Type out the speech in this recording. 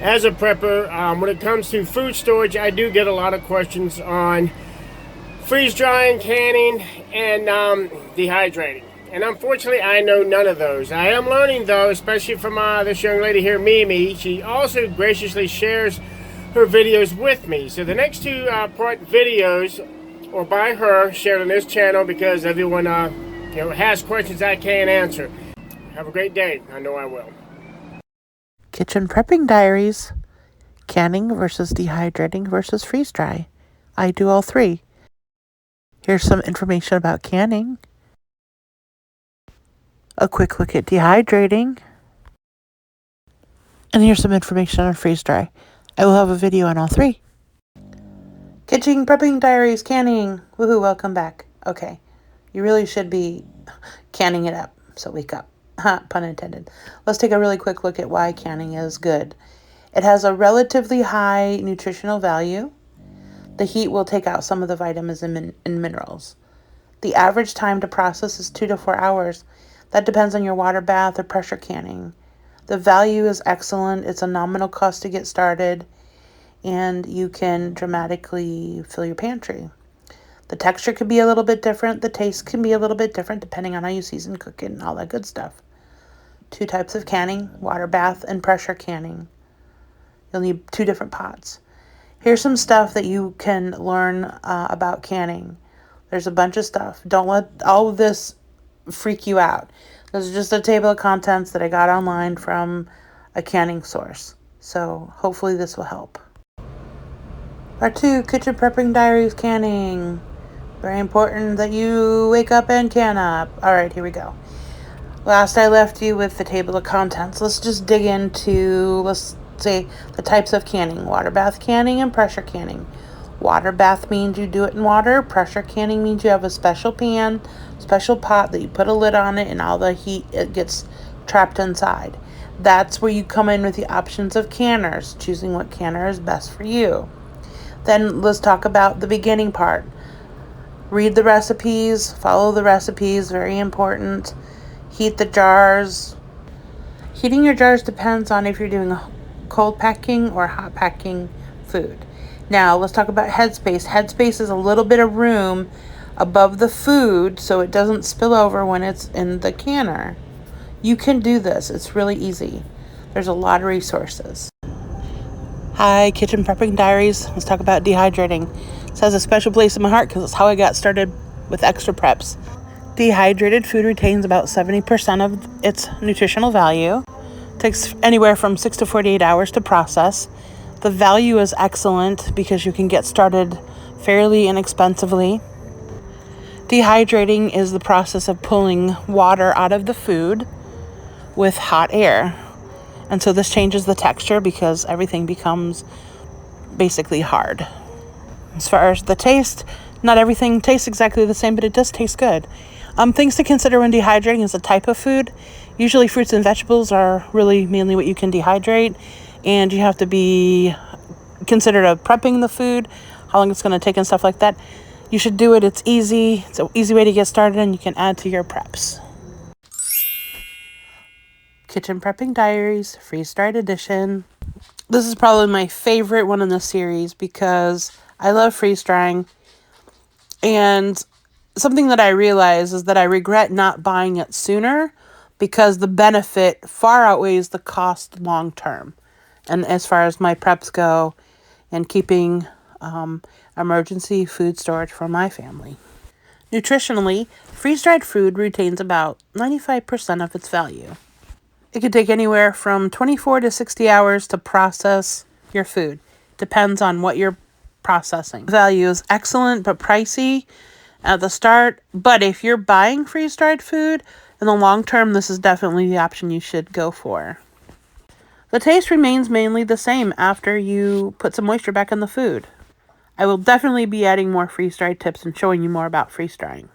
As a prepper, when it comes to food storage, I do get a lot of questions on freeze drying, canning, and dehydrating. And unfortunately, I know none of those. I am learning though, especially from this young lady here, Mimi. She also graciously shares her videos with me. So the next two part videos are by her, shared on this channel, because everyone has questions I can't answer. Have a great day. I know I will. Kitchen prepping diaries. Canning versus dehydrating versus freeze dry. I do all three. Here's some information about canning. A quick look at dehydrating. And here's some information on freeze dry. I will have a video on all three. Kitchen prepping diaries, canning. Woohoo, welcome back. Okay, you really should be canning it up, so wake up. Pun intended. Let's take a really quick look at why canning is good. It has a relatively high nutritional value. The heat will take out some of the vitamins and minerals. The average time to process is 2 to 4 hours. That depends on your water bath or pressure canning. The value is excellent. It's a nominal cost to get started, and you can dramatically fill your pantry. The texture could be a little bit different. The taste can be a little bit different depending on how you season, cook it, and all that good stuff. 2 types of canning, water bath and pressure canning. You'll need 2 different pots. Here's some stuff that you can learn about canning. There's a bunch of stuff. Don't let all of this freak you out. This is just a table of contents that I got online from a canning source. So hopefully this will help. Part 2, kitchen prepping diaries, canning. Very important that you wake up and can up. All right, here we go. Last I left you with the table of contents. Let's just dig into, let's say, the types of canning. Water bath canning and pressure canning. Water bath means you do it in water. Pressure canning means you have a special pan, special pot that you put a lid on it, and all the heat, it gets trapped inside. That's where you come in with the options of canners, choosing what canner is best for you. Then let's talk about the beginning part. Read the recipes, follow the recipes, very important. Heat the jars. Heating your jars depends on if you're doing cold packing or hot packing food. Now let's talk about Headspace. Headspace is a little bit of room above the food so it doesn't spill over when it's in the canner. You can do this. It's really easy. There's a lot of resources. Hi, Kitchen Prepping Diaries. Let's talk about dehydrating. This has a special place in my heart because it's how I got started with extra preps. Dehydrated food retains about 70% of its nutritional value. It takes anywhere from 6 to 48 hours to process. The value is excellent because you can get started fairly inexpensively. Dehydrating is the process of pulling water out of the food with hot air. And so this changes the texture because everything becomes basically hard. As far as the taste, not everything tastes exactly the same, but it does taste good. Things to consider when dehydrating is the type of food. Usually fruits and vegetables are really mainly what you can dehydrate, and you have to be considerate of prepping the food, how long it's going to take and stuff like that. You should do it. It's easy. It's an easy way to get started, and you can add to your preps. Kitchen Prepping Diaries, freeze-dried edition. This is probably my favorite one in the series because I love freeze-drying. And something that I realize is that I regret not buying it sooner because the benefit far outweighs the cost long term. And as far as my preps go and keeping emergency food storage for my family. Nutritionally, freeze-dried food retains about 95% of its value. It can take anywhere from 24 to 60 hours to process your food. Depends on what you're processing. Value is excellent but pricey at the start. But if you're buying freeze-dried food, in the long term, this is definitely the option you should go for. The taste remains mainly the same after you put some moisture back in the food. I will definitely be adding more freeze-dried tips and showing you more about freeze-drying.